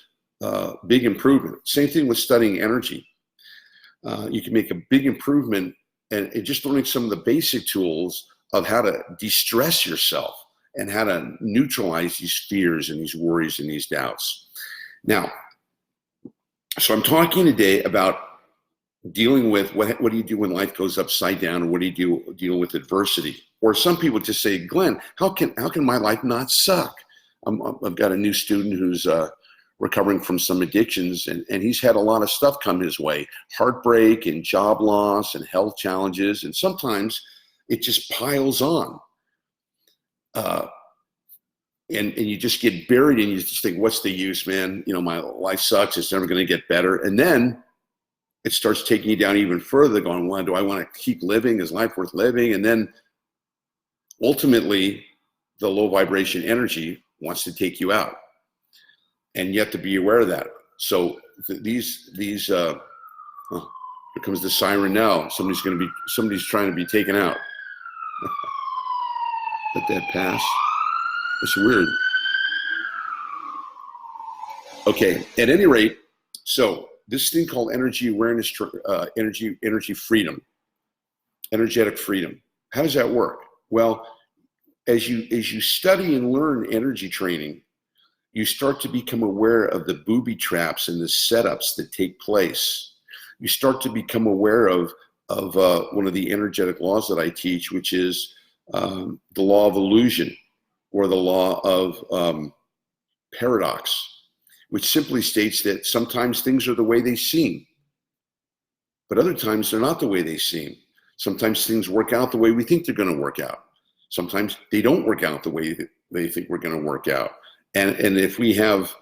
big improvement. Same thing with studying energy. You can make a big improvement and just learning some of the basic tools of how to de-stress yourself and how to neutralize these fears and these worries and these doubts. Now, so I'm talking today about dealing with what do you do when life goes upside down, or what do you do dealing with adversity? Or some people just say, Glenn, how can my life not suck? I've got a new student who's recovering from some addictions, and he's had a lot of stuff come his way, heartbreak and job loss and health challenges, and sometimes it just piles on. And you just get buried and you just think, what's the use, man? My life sucks, it's never going to get better. And then it starts taking you down even further, going, well, do I want to keep living? Is life worth living? And then ultimately, the low vibration energy wants to take you out. And you have to be aware of that. So here comes the siren now. Somebody's trying to be taken out. Let that pass. It's weird. Okay, at any rate, so this thing called energy awareness, energy freedom, energetic freedom. How does that work? Well, as you study and learn energy training, you start to become aware of the booby traps and the setups that take place. You start to become aware of one of the energetic laws that I teach, which is the law of illusion, or the law of paradox, which simply states that sometimes things are the way they seem, but other times they're not the way they seem. Sometimes things work out the way we think they're going to work out. Sometimes they don't work out the way they think we're going to work out. And if we have,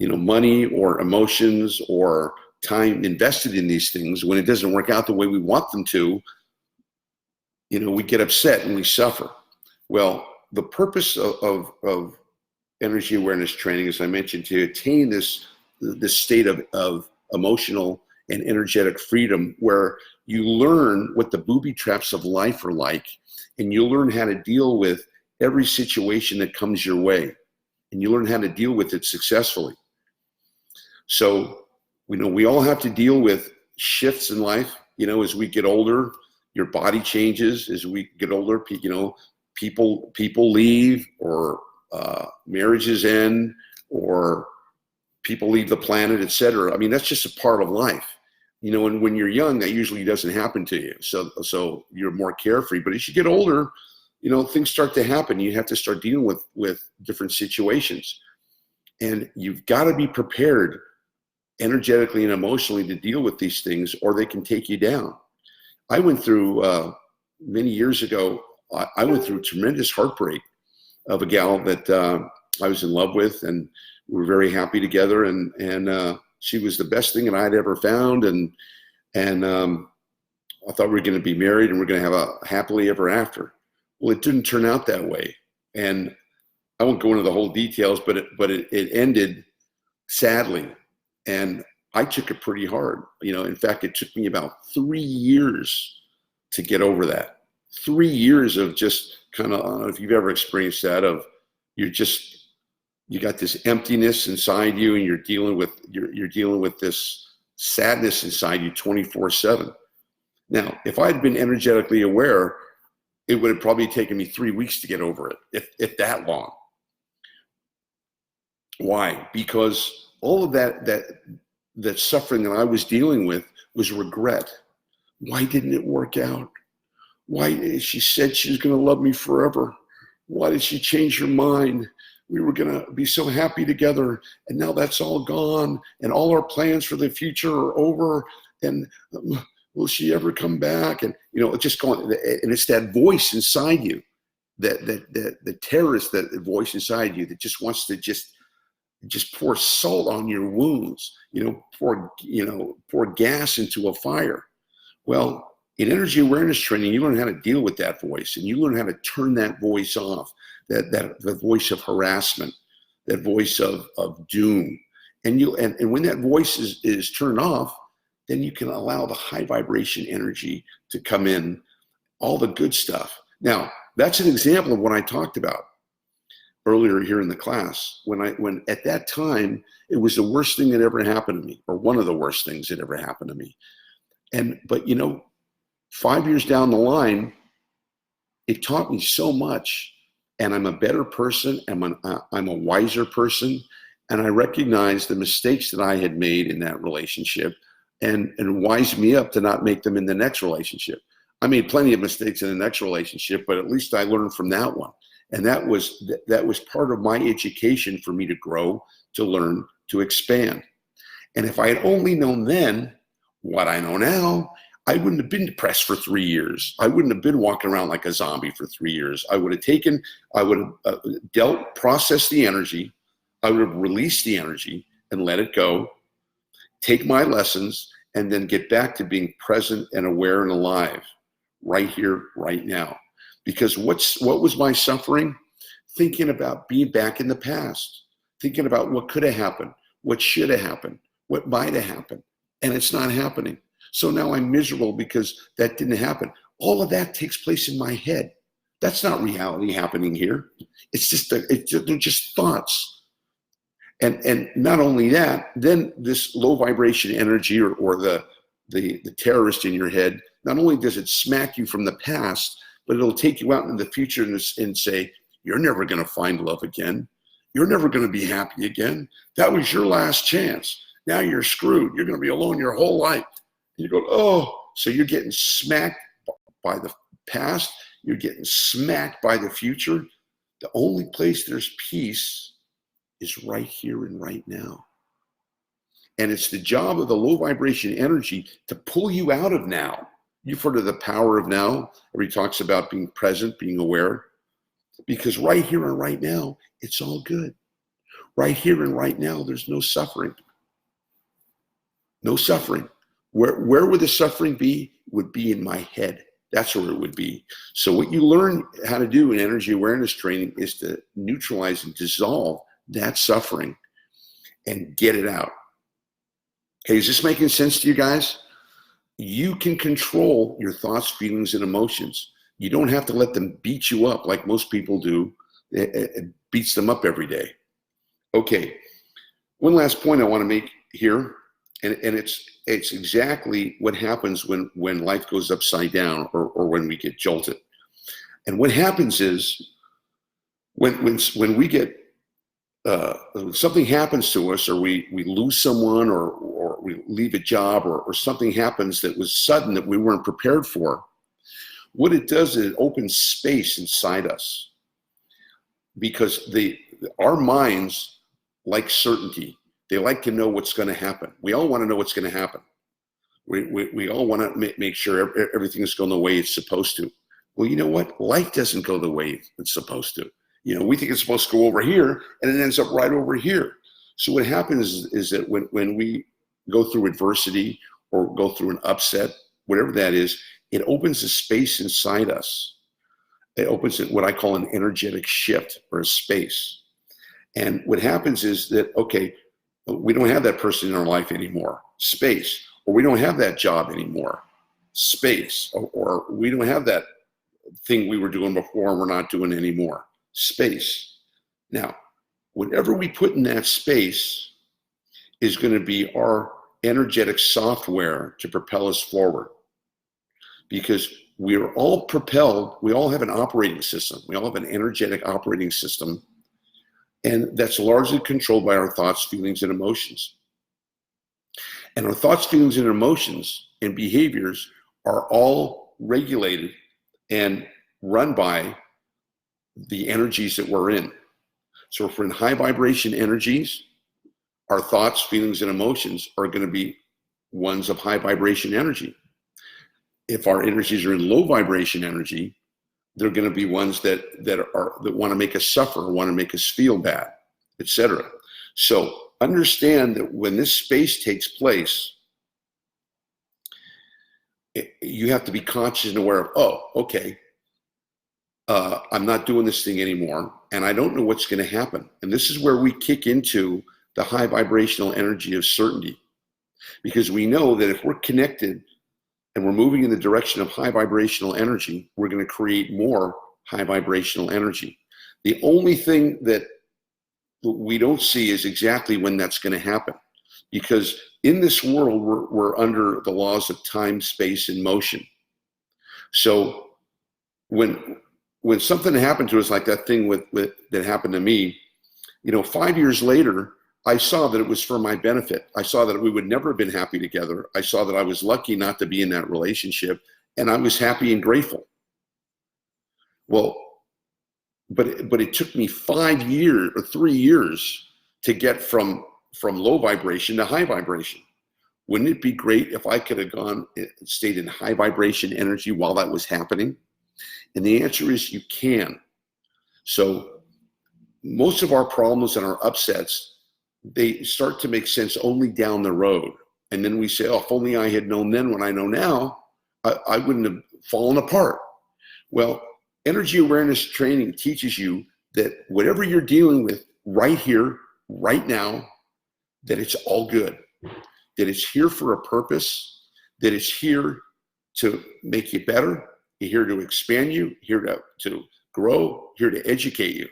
money or emotions or time invested in these things, when it doesn't work out the way we want them to, we get upset and we suffer. Well, the purpose of energy awareness training, as I mentioned, to attain this state of emotional and energetic freedom, where you learn what the booby traps of life are like, and you learn how to deal with every situation that comes your way, and you learn how to deal with it successfully. So, we all have to deal with shifts in life. As we get older, your body changes. As we get older, people leave, or marriages end, or people leave the planet, etc. I mean, that's just a part of life. And when you're young, that usually doesn't happen to you. So you're more carefree. But as you get older, things start to happen. You have to start dealing with different situations. And you've got to be prepared energetically and emotionally to deal with these things, or they can take you down. I went through, many years ago, I went through tremendous heartbreak of a gal that I was in love with, and we were very happy together, and she was the best thing that I'd ever found, and I thought we were going to be married and we're going to have a happily ever after. Well, it didn't turn out that way, and I won't go into the whole details, but it ended sadly, and I took it pretty hard. In fact, it took me about 3 years to get over that. 3 years of just kind of, I don't know if you've ever experienced that, of you got this emptiness inside you, and you're dealing with this sadness inside you 24/7. Now, if I had been energetically aware, it would have probably taken me 3 weeks to get over it, if that long. Why? Because all of that suffering that I was dealing with was regret. Why didn't it work out? Why she said she was going to love me forever? Why did she change her mind? We were going to be so happy together, and now that's all gone, and all our plans for the future are over, and will she ever come back? And just going, and it's that voice inside you, that the terrorist, that voice inside you that just wants to just pour salt on your wounds, pour gas into a fire. Well, in energy awareness training, you learn how to deal with that voice, and you learn how to turn that voice off, the voice of harassment, that voice of doom. And when that voice is turned off, then you can allow the high vibration energy to come in, all the good stuff. Now, that's an example of what I talked about earlier here in the class. When at that time, it was the worst thing that ever happened to me, or one of the worst things that ever happened to me. But 5 years down the line, it taught me so much, and I'm a better person, I'm a wiser person, and I recognize the mistakes that I had made in that relationship, and wised me up to not make them in the next relationship. I made plenty of mistakes in the next relationship, but at least I learned from that one. And that was part of my education for me to grow, to learn, to expand. And if I had only known then what I know now, I wouldn't have been depressed for 3 years. I wouldn't have been walking around like a zombie for 3 years. I would have processed the energy. I would have released the energy and let it go, take my lessons, and then get back to being present and aware and alive right here, right now. Because what was my suffering? Thinking about being back in the past, thinking about what could have happened, what should have happened, what might have happened, and it's not happening. So now I'm miserable because that didn't happen. All of that takes place in my head. That's not reality happening here. They're just thoughts. And not only that, then this low vibration energy or the terrorist in your head, not only does it smack you from the past, but it'll take you out in the future and say, you're never going to find love again. You're never going to be happy again. That was your last chance. Now you're screwed. You're going to be alone your whole life. You go, oh, so you're getting smacked by the past. You're getting smacked by the future. The only place there's peace is right here and right now. And it's the job of the low vibration energy to pull you out of now. You've heard of the power of now. Everybody talks about being present, being aware. Because right here and right now, it's all good. Right here and right now, there's no suffering. No suffering. Where would the suffering be? Would be in my head. That's where it would be. So what you learn how to do in energy awareness training is to neutralize and dissolve that suffering and get it out. Okay, is this making sense to you guys? You can control your thoughts, feelings, and emotions. You don't have to let them beat you up like most people do. It beats them up every day. Okay, one last point I want to make here, and it's exactly what happens when life goes upside down or when we get jolted. And what happens is when we get something happens to us, or we lose someone, or we leave a job, or something happens that was sudden that we weren't prepared for, what it does is it opens space inside us, because our minds like certainty. They like to know what's going to happen. We all want to know what's going to happen. We all want to make sure everything is going the way it's supposed to. Well, you know what? Life doesn't go the way it's supposed to. We think it's supposed to go over here, and it ends up right over here. So what happens is that when we go through adversity or go through an upset, whatever that is, it opens a space inside us. It opens what I call an energetic shift, or a space. And what happens is that, okay, we don't have that person in our life anymore, space. Or we don't have that job anymore, space. Or we don't have that thing we were doing before and we're not doing anymore, space. Now, whatever we put in that space is going to be our energetic software to propel us forward. Because we are all propelled, we all have an operating system. We all have an energetic operating system. And that's largely controlled by our thoughts, feelings, and emotions. And our thoughts, feelings, and emotions and behaviors are all regulated and run by the energies that we're in. So if we're in high vibration energies, our thoughts, feelings, and emotions are going to be ones of high vibration energy. If our energies are in low vibration energy, they're going to be ones that want to make us suffer, want to make us feel bad, etc. So understand that when this space takes place, you have to be conscious and aware of, oh, okay, I'm not doing this thing anymore, and I don't know what's going to happen. And this is where we kick into the high vibrational energy of certainty, because we know that if we're connected and we're moving in the direction of high vibrational energy, we're going to create more high vibrational energy. The only thing that we don't see is exactly when that's going to happen, because in this world, we're under the laws of time, space, and motion. So when something happened to us, like that thing that happened to me, 5 years later, I saw that it was for my benefit. I saw that we would never have been happy together. I saw that I was lucky not to be in that relationship, and I was happy and grateful. Well, but it took me 5 years or 3 years to get from low vibration to high vibration. Wouldn't it be great if I could have stayed in high vibration energy while that was happening? And the answer is you can. So most of our problems and our upsets, they start to make sense only down the road. And then we say, oh, if only I had known then what I know now, I wouldn't have fallen apart. Well, energy awareness training teaches you that whatever you're dealing with right here, right now, that it's all good, that it's here for a purpose, that it's here to make you better, here to expand you, here to grow, here to educate you.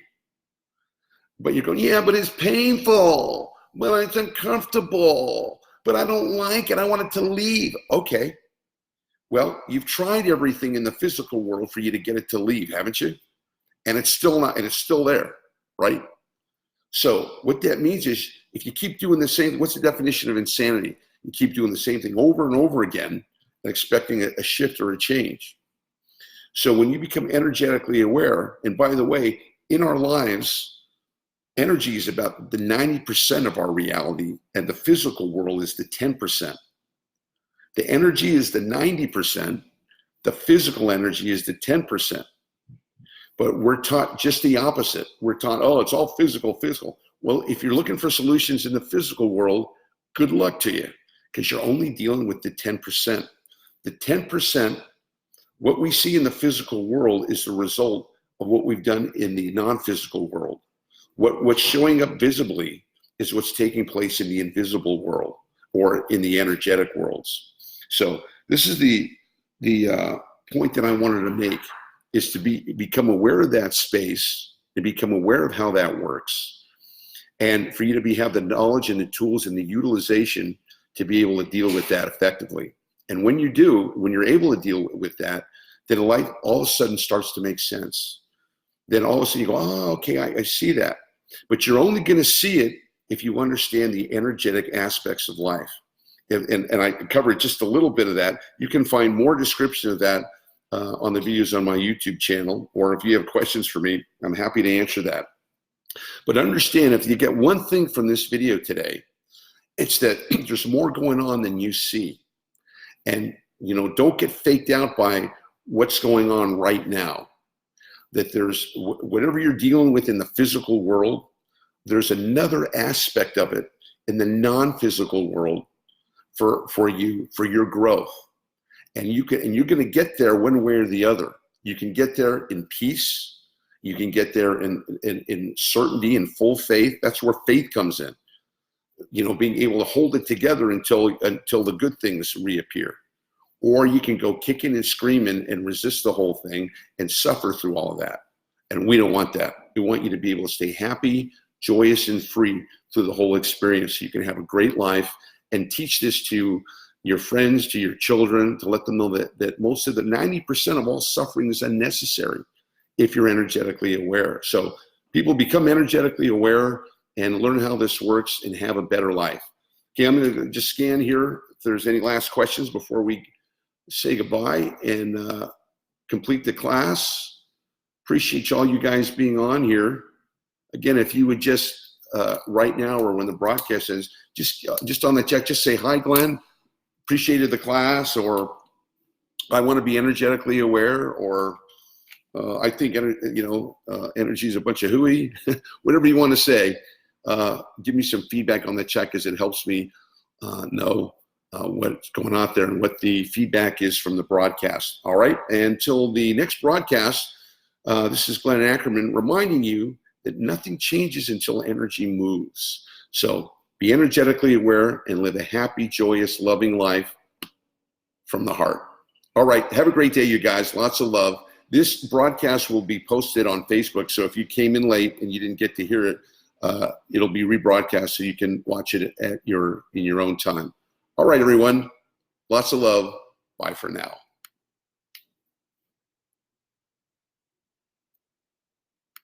But you're going, yeah, but it's painful. Well, it's uncomfortable. But I don't like it. I want it to leave. Okay. Well, you've tried everything in the physical world for you to get it to leave, haven't you? And it's still not, and it's still there, right? So what that means is if you keep doing the same, what's the definition of insanity? You keep doing the same thing over and over again and expecting a shift or a change. So when you become energetically aware, and by the way, in our lives, energy is about the 90% of our reality, and the physical world is the 10%. The energy is the 90%, the physical energy is the 10%. But we're taught just the opposite. We're taught, oh, it's all physical. Well, if you're looking for solutions in the physical world, good luck to you, because you're only dealing with the 10%. The 10%, what we see in the physical world is the result of what we've done in the non-physical world. What's showing up visibly is what's taking place in the invisible world or in the energetic worlds. So this is the point that I wanted to make, is to become aware of that space and become aware of how that works, and for you to have the knowledge and the tools and the utilization to be able to deal with that effectively. And when you do, when you're able to deal with that, then life all of a sudden starts to make sense. Then all of a sudden you go, oh, okay, I see that. But you're only going to see it if you understand the energetic aspects of life. And I covered just a little bit of that. You can find more description of that on the videos on my YouTube channel, or if you have questions for me, I'm happy to answer that. But understand, if you get one thing from this video today, it's that there's more going on than you see. And, don't get faked out by what's going on right now. That there's whatever you're dealing with in the physical world, there's another aspect of it in the non-physical world for your growth. And you're going to get there one way or the other. You can get there in peace. You can get there in certainty and full faith. That's where faith comes in. Being able to hold it together until the good things reappear. Or you can go kicking and screaming and resist the whole thing and suffer through all of that. And we don't want that. We want you to be able to stay happy, joyous, and free through the whole experience, so you can have a great life, and teach this to your friends, to your children, to let them know that most of the 90% of all suffering is unnecessary if you're energetically aware. So people become energetically aware and learn how this works and have a better life. Okay, I'm going to just scan here if there's any last questions before we say goodbye and complete the class. Appreciate all you guys being on here. Again, if you would just right now or when the broadcast ends, just on the chat, just say, hi, Glenn, appreciated the class, or I want to be energetically aware, or I think, energy is a bunch of hooey, whatever you want to say. Give me some feedback on the chat because it helps me know what's going on there and what the feedback is from the broadcast. All right. And until the next broadcast, this is Glenn Ackerman reminding you that nothing changes until energy moves. So be energetically aware and live a happy, joyous, loving life from the heart. All right. Have a great day, you guys. Lots of love. This broadcast will be posted on Facebook. So if you came in late and you didn't get to hear it, it'll be rebroadcast so you can watch it in your own time. All right, everyone. Lots of love. Bye for now.